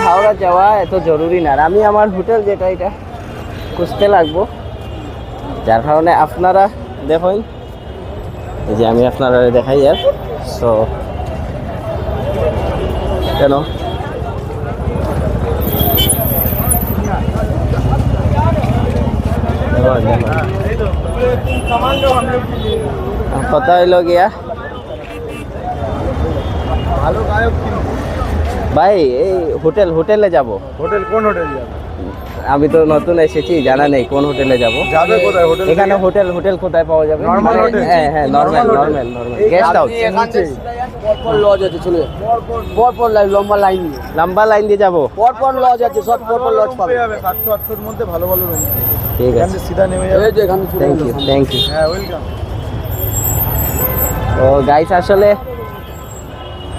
হাওড়া যাওয়া এত জরুরি না, আর আমি আমার হোটেল যেটা এটা খুঁজতে লাগবো, যার কারণে আপনারা দেখুন, এই যে আমি আপনারা দেখাই আর সো কেন কথা হইল গিয়া ভালো গায়ক ভাই, এই হোটেলে যাব। হোটেল কোন হোটেল যাবে? আমি তো নতুন এসেছি, জানা নেই কোন হোটেলে যাব। যাবে কোথায় হোটেল? এখানে হোটেল কোথায় পাওয়া যাবে? Normal hotel? হ্যাঁ হ্যাঁ, নরমাল গেস্ট হাউস। পরপর লজ আছে, চলে পরপর লম্বা লাইন দিয়ে, লম্বা লাইন দিয়ে যাব। পরপর লজ আছে, সব পরপর লজ পাবে। 700-800 এর মধ্যে ভালো ভালো রুম। ঠিক এখান আছে, থেকে সিধা নেমে যাবে। এই যে এখানে চলে থ্যাংক ইউ থ্যাংক ইউ। হ্যাঁ, ওয়েলকাম। তো গাইস, আসলে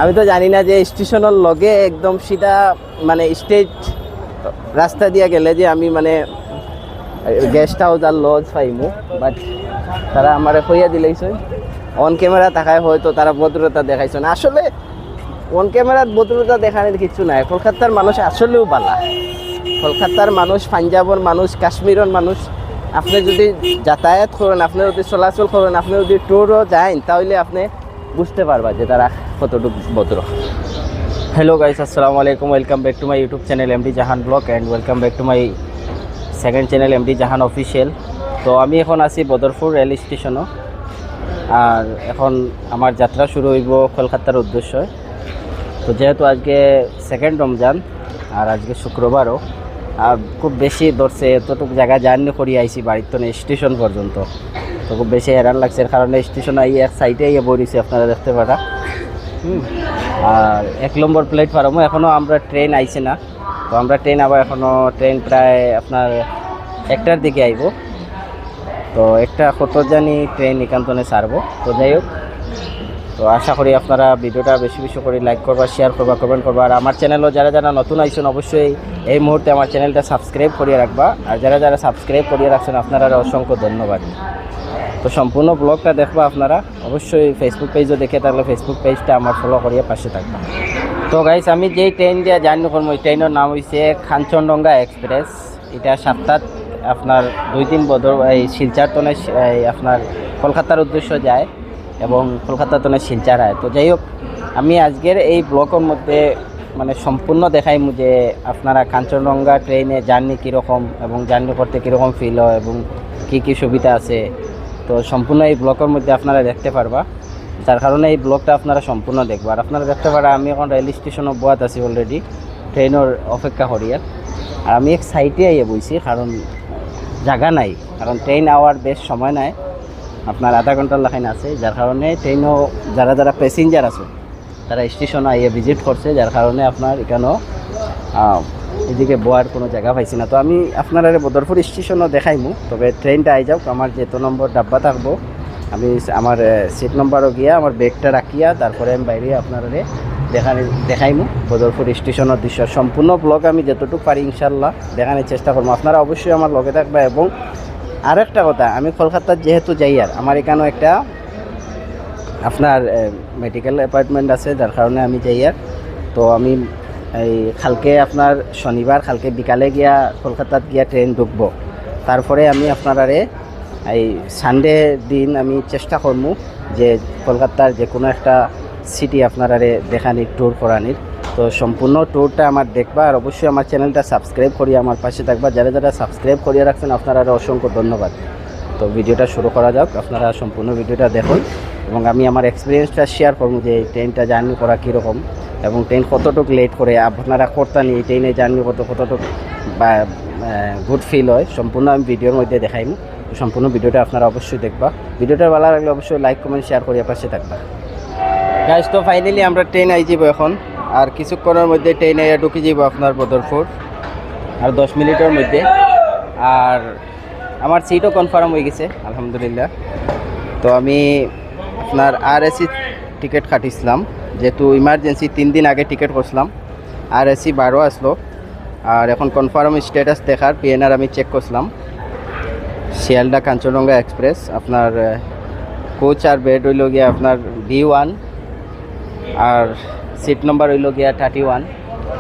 আমি তো জানি না যে স্টেশনের লগে একদম সিধা মানে স্টেট রাস্তা দিয়ে গেলে যে আমি মানে গেস্ট হাউস আর লজ পাইমু, বাট তারা আমার কইয়া দিলেইছে অন ক্যামেরা তাকায়, হয়তো তারা ভদ্রতা দেখাইছে না। আসলে অন ক্যামেরাত ভদ্রতা দেখানোর কিছু নাই। কলকাতার মানুষ আসলেও বালা। কলকাতার মানুষ, পাঞ্জাবের মানুষ, কাশ্মীরের মানুষ, আপনি যদি যাতায়াত করেন, আপনি যদি চলাচল করেন, আপনি যদি ট্যুরও যান, তাহলে আপনি বুঝতে পারবা যে তারা কতটুকু ভদ্র। হ্যালো গাইস, আসসালামু আলাইকুম, welcome back to my YouTube channel MD Jahan blog and welcome back to my second channel MD Jahan official. তো আমি এখন আছি বদরপুর রেল স্টেশনও, আর এখন আমার যাত্রা শুরু হইব কলকাতার উদ্দেশ্যে। তো যেহেতু আজকে সেকেন্ড রমজান আর আজকে শুক্রবারও, আর খুব বেশি ধরছে, এতটুকু জায়গা জার্নি করি আইসি বাড়ির তো স্টেশন পর্যন্ত, তো খুব বেশি হেরান লাগছে। এর কারণে স্টেশন আই এক সাইডে ইয়ে বইছি, আপনারা দেখতে পারা। আর 1 নম্বর প্ল্যাটফর্মও এখনও আমরা ট্রেন আইছে না। তো আমরা ট্রেন আবার এখনও ট্রেন প্রায় আপনার 1টার দিকে আইব। তো একটা কত জানি ট্রেন একান্তনে ছাড়বো। তো যাই হোক, তো আশা করি আপনারা ভিডিওটা বেশি বেশি করে লাইক করবা, শেয়ার করবা, কমেন্ট করবা। আর আমার চ্যানেলও যারা যারা নতুন আইছেন, অবশ্যই এই মুহূর্তে আমার চ্যানেলটা সাবস্ক্রাইব করিয়ে রাখবা। আর যারা যারা সাবস্ক্রাইব করিয়ে রাখছেন, আপনারা অসংখ্য ধন্যবাদ। তো সম্পূর্ণ ব্লগটা দেখবা আপনারা, অবশ্যই ফেসবুক পেজও দেখে থাকলে ফেসবুক পেজটা আমার ফলো করিয়ে পাশে থাকবা। তো গাইস, আমি যেই ট্রেন দিয়ে জার্নি করবো, ওই ট্রেনের নাম হয়েছে কাঞ্চনজঙ্ঘা এক্সপ্রেস। এটা 7টাত আপনার 2-3 বছর এই শিলচার তনে আপনার কলকাতার উদ্দেশ্য যায় এবং কলকাতা তনে শিলচার হয়। তো যাই হোক, আমি আজকের এই ব্লগের মধ্যে মানে সম্পূর্ণ দেখাইমু যে আপনারা কাঞ্চনজঙ্ঘা ট্রেনে জার্নি কীরকম এবং জার্নি করতে কীরকম ফিল হয় এবং কী কী সুবিধা আছে। তো সম্পূর্ণ এই ব্লগের মধ্যে আপনারা দেখতে পারবা, যার কারণে এই ব্লগটা আপনারা সম্পূর্ণ দেখবা। আর আপনারা দেখতে পারা আমি এখন রেল স্টেশনে বোয়াত আছি অলরেডি, ট্রেনের অপেক্ষা করি। আর আমি এক সাইডে আইয়ে বইছি, কারণ জায়গা নাই, কারণ ট্রেন আওয়ার বেশ সময় নাই, আপনার আধা ঘন্টার লাইন আছে। যার কারণে ট্রেনও যারা যারা প্যাসেঞ্জার আছে তারা স্টেশনে আইয়ে ভিজিট করছে, যার কারণে আপনার এখানেও এদিকে বোয়ার কোনো জায়গা পাইছি না। তো আমি আপনারা বদরপুর স্টেশনও দেখাইমু, তবে ট্রেনটা আই যাও, আমার যেত নম্বর ডাব্বা থাকবো, আমি আমার সিট নম্বরও গিয়া আমার ব্যাগটা রাখিয়া তারপরে আমি বাইরে আপনারা দেখাইমু বদরপুর স্টেশনের দৃশ্য। সম্পূর্ণ ব্লগ আমি যতটুকু পারি ইনশাল্লাহ দেখানোর চেষ্টা করবো। আপনারা অবশ্যই আমার লগে থাকবে। এবং আরেকটা কথা, আমি কলকাতার যেহেতু যাই, আর আমার এখানেও একটা আপনার মেডিকেল অ্যাপয়েন্টমেন্ট আছে, যার কারণে আমি যাই। আর তো আমি এই কালকে আপনার শনিবার কালকে বিকালে গিয়া কলকাতাত গিয়া ট্রেন ঢুকবো। তারপরে আমি আপনারা এই সানডে দিন আমি চেষ্টা করবো যে কলকাতার যে কোনো একটা সিটি আপনারা দেখানির, ট্যুর করানির। তো সম্পূর্ণ ট্যুরটা আমার দেখবা, আর অবশ্যই আমার চ্যানেলটা সাবস্ক্রাইব করিয়ে আমার পাশে থাকবা। যারা যারা সাবস্ক্রাইব করিয়ে রাখছেন, আপনারা অসংখ্য ধন্যবাদ। তো ভিডিওটা শুরু করা যাক, আপনারা সম্পূর্ণ ভিডিওটা দেখুন এবং আমি আমার এক্সপিরিয়েন্সটা শেয়ার করবো যে ট্রেনটা জার্নি করা কীরকম এবং ট্রেন কতটুকু লেট করে আপনারা করতানি, ট্রেনে জার্নি কতটুকু বা গুড ফিল হয়, সম্পূর্ণ আমি ভিডিওর মধ্যে দেখাইমু। সম্পূর্ণ ভিডিওটা আপনারা অবশ্যই দেখবা। ভিডিওটা ভালো লাগলে অবশ্যই লাইক কমেন্ট শেয়ার করিয়ে পাশে থাকবা। গাইস, তো ফাইনালি আমরা ট্রেন আই যাব এখন, আর কিছুক্ষণের মধ্যে ট্রেন আইয়া ঢুকে যাব আপনার বদরপুর, আর 10 মিনিটের মধ্যে। আর আমার সিটও কনফার্ম হয়ে গেছে আলহামদুলিল্লাহ। তো আমি আপনার RAC টিকিট কাটিছিলাম, যেহেতু ইমার্জেন্সি 3 দিন আগে টিকিট করছিলাম। RAC 12 আসলো, আর এখন কনফার্ম স্ট্যাটাস দেখার PNR আমি চেক করছিলাম। শিয়ালদা কাঞ্চনজঙ্ঘা এক্সপ্রেস, আপনার কোচ আর বেড হইল গিয়া আপনার B1, আর সিট নম্বর হইল গিয়া 31।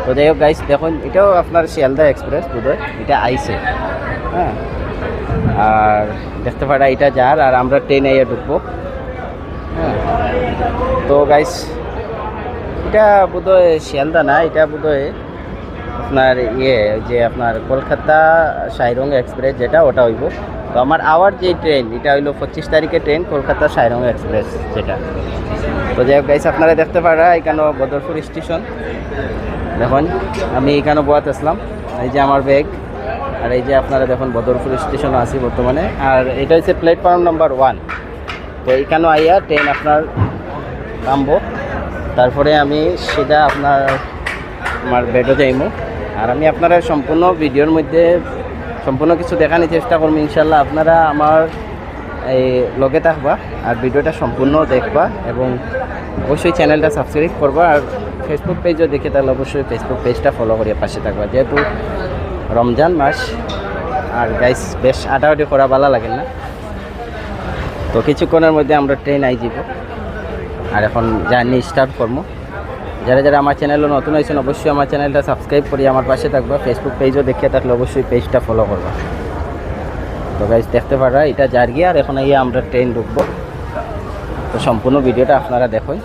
তো যাই হোক গাইস, দেখুন এটাও আপনার শিয়ালদা এক্সপ্রেস বোধহয়, এটা আইসে। হ্যাঁ, আর দেখতে পারা এটা যার, আর আমরা ট্রেনে ঢুকবো। হ্যাঁ, তো গাইস এটা বোধহয় শিয়ালদা না, এটা বোধহয় আপনার যে আপনার কলকাতা সাইরং এক্সপ্রেস যেটা, ওটা হইব। তো আমার আওয়ার যে ট্রেন, এটা হইলো 25 তারিখে ট্রেন কলকাতা সাইরং এক্সপ্রেস যেটা। তো যাই হোক গাইস, আপনারা দেখতে পারা এখানে বদরপুর স্টেশন। দেখুন আমি এখানে বোয়াত আসলাম, এই যে আমার ব্যাগ, আর এই যে আপনারা দেখুন বদরপুর স্টেশনে আছি বর্তমানে। আর এটা হচ্ছে প্ল্যাটফর্ম নাম্বার 1। তো এইখানে আইয়া ট্রেন আপনার নামবো, তারপরে আমি সেটা আমার বেডও যাইমু। আর আমি আপনারা সম্পূর্ণ ভিডিওর মধ্যে সম্পূর্ণ কিছু দেখানোর চেষ্টা করবো ইনশাল্লাহ। আপনারা আমার এই লগে থাকবা আর ভিডিওটা সম্পূর্ণ দেখবা, এবং অবশ্যই চ্যানেলটা সাবস্ক্রাইব করবা। আর ফেসবুক পেজও দেখে তাহলে অবশ্যই ফেসবুক পেজটা ফলো করিয়া পাশে থাকবা, যেহেতু রমজান মাস। আর গাইস বেশ আটাআটি করা ভালো লাগে না। তো কিছুক্ষণের মধ্যে আমরা ট্রেন আই যাব, আর এখন জার্নি স্টার্ট করবো। যারা যারা আমার চ্যানেলে নতুন হয়েছেন অবশ্যই আমার চ্যানেলটা সাবস্ক্রাইব করি আমার পাশে থাকবা। ফেসবুক পেজও দেখে থাকলে অবশ্যই পেজটা ফলো করবা। তো গাইস দেখতে পারা এটা জার্গি, আর এখন আইয়া আমরা ট্রেন ঢুকবো। তো সম্পূর্ণ ভিডিওটা আপনারা দেখুন।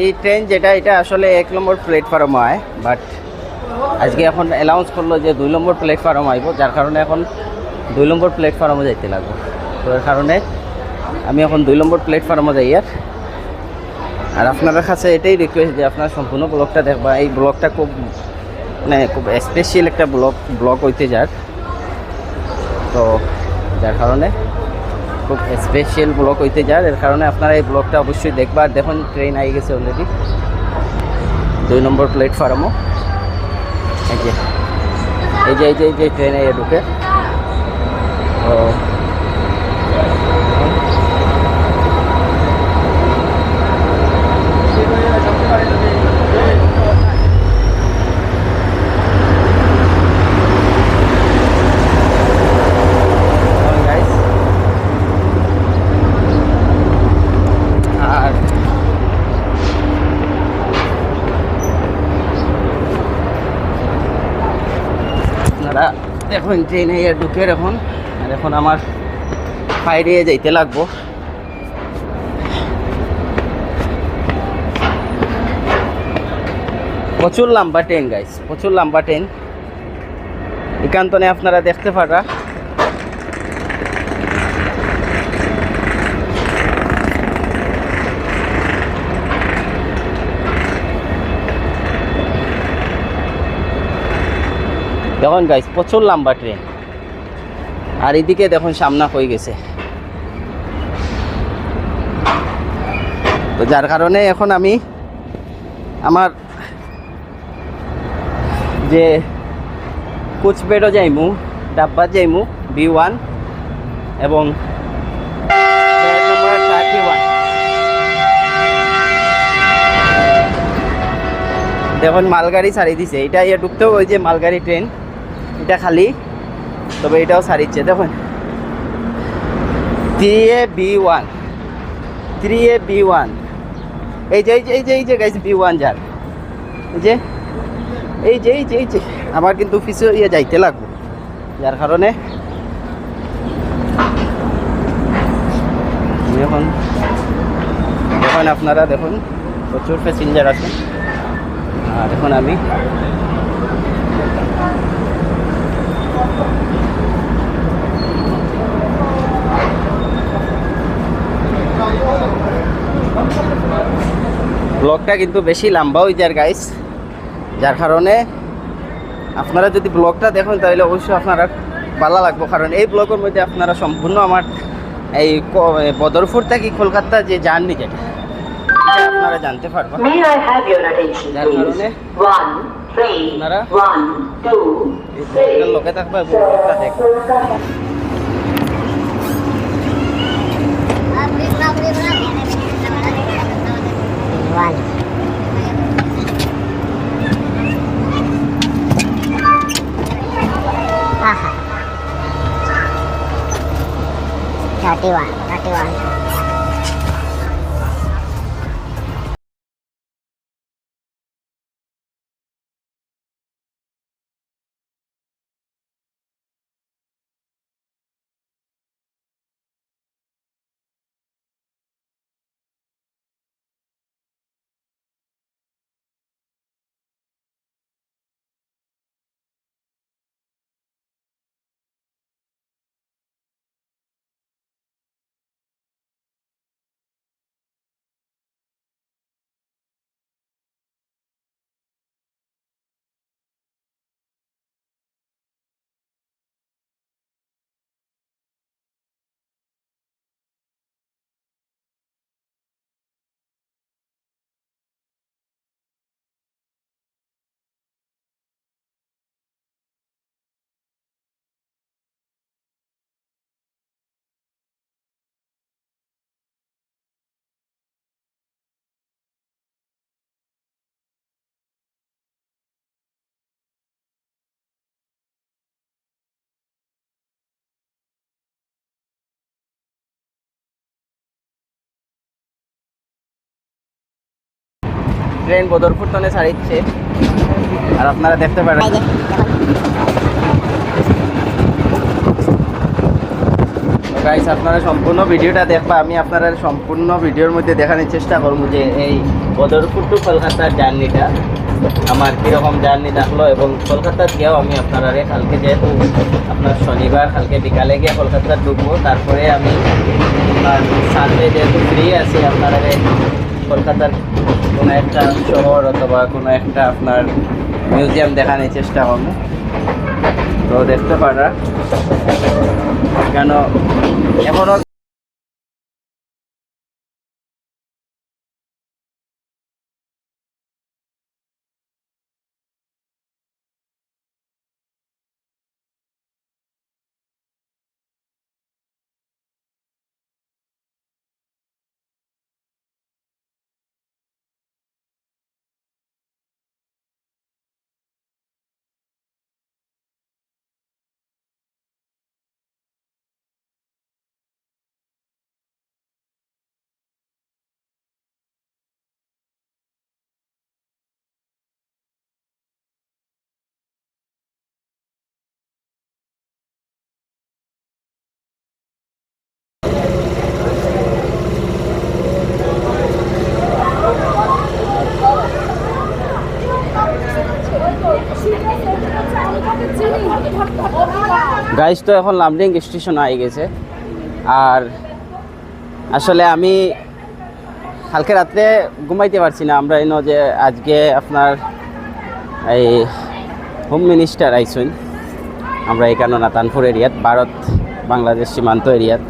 এই ট্রেন যেটা, এটা আসলে 1 নম্বর প্ল্যাটফর্ম হয়, বাট আজকে এখন অ্যানাউন্স করলো যে 2 নম্বর প্ল্যাটফর্ম আইব, যার কারণে এখন 2 নম্বর প্ল্যাটফর্মে যাইতে লাগবে। তো এর কারণে আমি এখন 2 নম্বর প্ল্যাটফর্মে যাই। আর আপনাদের কাছে এটাই রিকোয়েস্ট যে আপনারা সম্পূর্ণ ব্লগটা দেখবা। এই ব্লগটা খুব খুব স্পেশাল একটা ব্লগ হইতে যার, তো যার কারণে খুব স্পেশাল ব্লগ হইতে যার, এর কারণে আপনারা এই ব্লগটা অবশ্যই দেখবা। আর দেখুন ট্রেন আই গেছে অলরেডি 2 নম্বর প্ল্যাটফর্মও। এই যে এই যে এই যে এই যে ট্রেনে ঢুকে। তো এখন ট্রেনে ঢুকে এখন, আর এখন আমার বাইরে যাইতে লাগবো। প্রচুর লম্বা ট্রেন গাইস, প্রচুর লম্বা ট্রেন। একান্তনে আপনারা দেখতে পারা দেখুন গাইস, প্রচুর লম্বা ট্রেন। আর এদিকে দেখুন সামনা হয়ে গেছে, তো যার কারণে এখন আমি আমার যে কোচবেডও যাইমু, ডাব্বা যাইমু B1 এবং নম্বর 31। দেখুন মালগাড়ি ছাড়ি দিছে, এটা ঢুকতেও ওই যে মালগাড়ি ট্রেন, এটা খালি, তবে এটাও ছাড়িচ্ছে। দেখুন 3A B1, এই যে এই যে এই যে এই যে গাইস B1 যার, এই যে এই যে এই যে এই যে আমার কিন্তু অফিসে যাইতে লাগবে, যার কারণে এখন দেখুন আপনারা দেখুন প্রচুর প্যাসেঞ্জার আছে। আর এখন আমি ব্লগটা কিন্তু বেশি লম্বা হয়ে যায় গাইস, যার কারণে আপনারা যদি ব্লগটা দেখেন তাহলে অবশ্যই আপনারা ভালো লাগবে, কারণ এই ব্লগের মধ্যে আপনারা সম্পূর্ণ আমার এই বদরপুর থেকে কলকাতা যে জার্নি যেটা আপনারা জানতে পারবেন। May I have your attention, যার কারণে please? 1, 3, আপনারা 1, 2, এই ব্লগটার লোকে থাকবে এবং ব্লগটা দেখবেন। Aha. 31. ট্রেন বদরপুর তনে ছাড়িচ্ছে আর আপনারা দেখতে পারেন। গাইস আপনারা সম্পূর্ণ ভিডিওটা দেখবা, আমি আপনারা সম্পূর্ণ ভিডিওর মধ্যে দেখানোর চেষ্টা করবো যে এই বদরপুর টু কলকাতার জার্নিটা আমার কীরকম জার্নি থাকলো, এবং কলকাতা গিয়েও আমি আপনারা কালকে যেহেতু আপনার শনিবার কালকে বিকালে গিয়ে কলকাতা ঢুকবো, তারপরে আমি আপনার সানডে যেহেতু ফ্রি আছি আপনারা কলকাতার কোনো একটা শহর অথবা কোনো একটা আপনার মিউজিয়াম দেখানোর চেষ্টা করবো। তো দেখতে পারা কেন এখনও গাইস তো এখন লামডিং স্টেশন হয়ে গেছে, আর আসলে আমি কালকে রাত্রে ঘুমাইতে পারছি না। আমরা এনো যে আজকে আপনার এই হোম মিনিস্টার আইসুন আমরা এখানে নাতানপুর এরিয়াত ভারত বাংলাদেশ সীমান্ত এরিয়াত,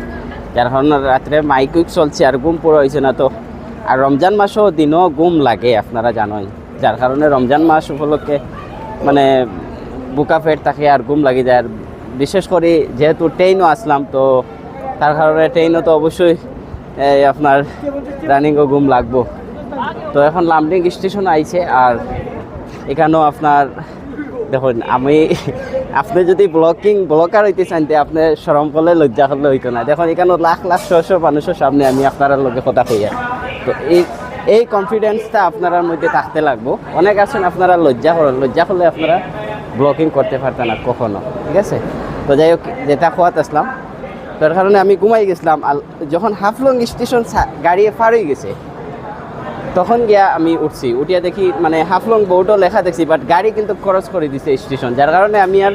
যার কারণে রাত্রে মাইকুইক চলছে আর ঘুম পুরো হয়েছে না। তো আর রমজান মাসও দিনও ঘুম লাগে আপনারা জানোই, যার কারণে রমজান মাস উপলক্ষে মানে বুকা পেট থাকে আর ঘুম লাগে যায়। আর বিশেষ করে যেহেতু ট্রেনও আসলাম তো তার কারণে ট্রেনও তো অবশ্যই আপনার রানিংও ঘুম লাগবো। তো এখন লামডিং স্টেশন আইছে, আর এখানেও আপনার দেখুন আমি আপনি যদি ব্লগার হইতে চান আপনি শরম করলে লজ্জা করলে হইতো না। দেখুন এখানে লাখ লাখ শো মানুষের সামনে আমি আপনার লগে কথা কইয়া, তো এই কনফিডেন্সটা আপনার মধ্যে থাকতে লাগবো। অনেক আছেন আপনারা লজ্জা করলে আপনারা ব্লগিং করতে পারতেন না কখনো, ঠিক আছে। তো যাই হোক যেটা খোয়াত আসলাম তার কারণে আমি ঘুমাই গেছিলাম। আর যখন হাফলং স্টেশন গাড়ি পার হয়ে গেছে তখন গিয়া আমি উঠিয়া দেখি মানে হাফলং বোর্ডও লেখা দেখছি, বাট গাড়ি কিন্তু ক্রস করে দিছে স্টেশন, যার কারণে আমি আর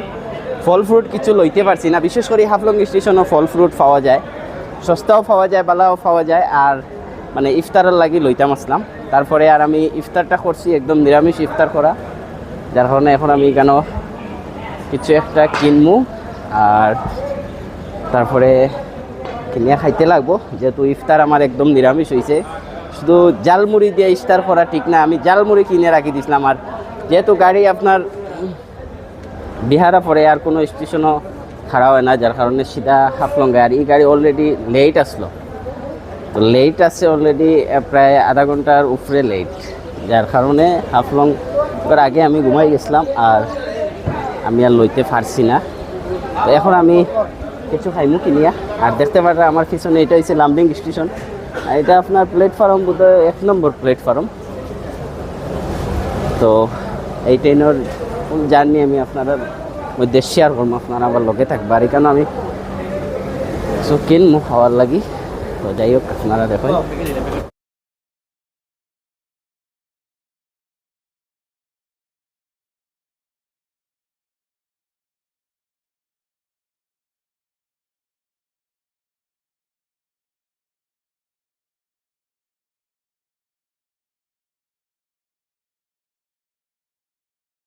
ফল ফ্রুট কিছু লইতে পারছি না। বিশেষ করে হাফলং স্টেশনও ফল ফ্রুট পাওয়া যায়, সস্তাও পাওয়া যায়, বালাও পাওয়া যায়। আর মানে ইফতারের লাগি লইতাম আসলাম। তারপরে আর আমি ইফতারটা করছি একদম নিরামিষ ইফতার করা, যার কারণে এখন আমি কেন কিছু একটা কিনবো আর তারপরে কিনিয়া খাইতে লাগবো, যেহেতু ইফতার আমার একদম নিরামিষ হয়েছে। শুধু জালমুড়ি দিয়ে ইফতার করা ঠিক না, আমি জালমুড়ি কিনে রাখি দিয়েছিলাম। আর যেহেতু গাড়ি আপনার বিহারা পরে আর কোনো স্টেশনও খাড়া হয় না, যার কারণে সিধা হাফলঙ্গে। আর এই গাড়ি অলরেডি লেট আসলো, তো লেট আছে অলরেডি প্রায় আধা ঘন্টার উপরে লেট, যার কারণে হাফলংয়ের আগে আমি ঘুমাই গেছিলাম আর আমি আর লইতে পারছি না। তো এখন আমি কিছু খাইমু কিনিয়া। আর দেখতে পারেন আমার পিছনে এটা হচ্ছে লামডিং স্টেশন, আর এটা আপনার প্ল্যাটফর্ম বোধহয় 1 নম্বর প্ল্যাটফর্ম। তো এই ট্রেনের জার্নি আমি আপনারা মধ্যে শেয়ার করবো, আপনারা আবার লগে থাকবো। আর এখানে আমি কিছু কিনবো খাওয়ার লাগি। তো যাই হোক আপনারা দেখুন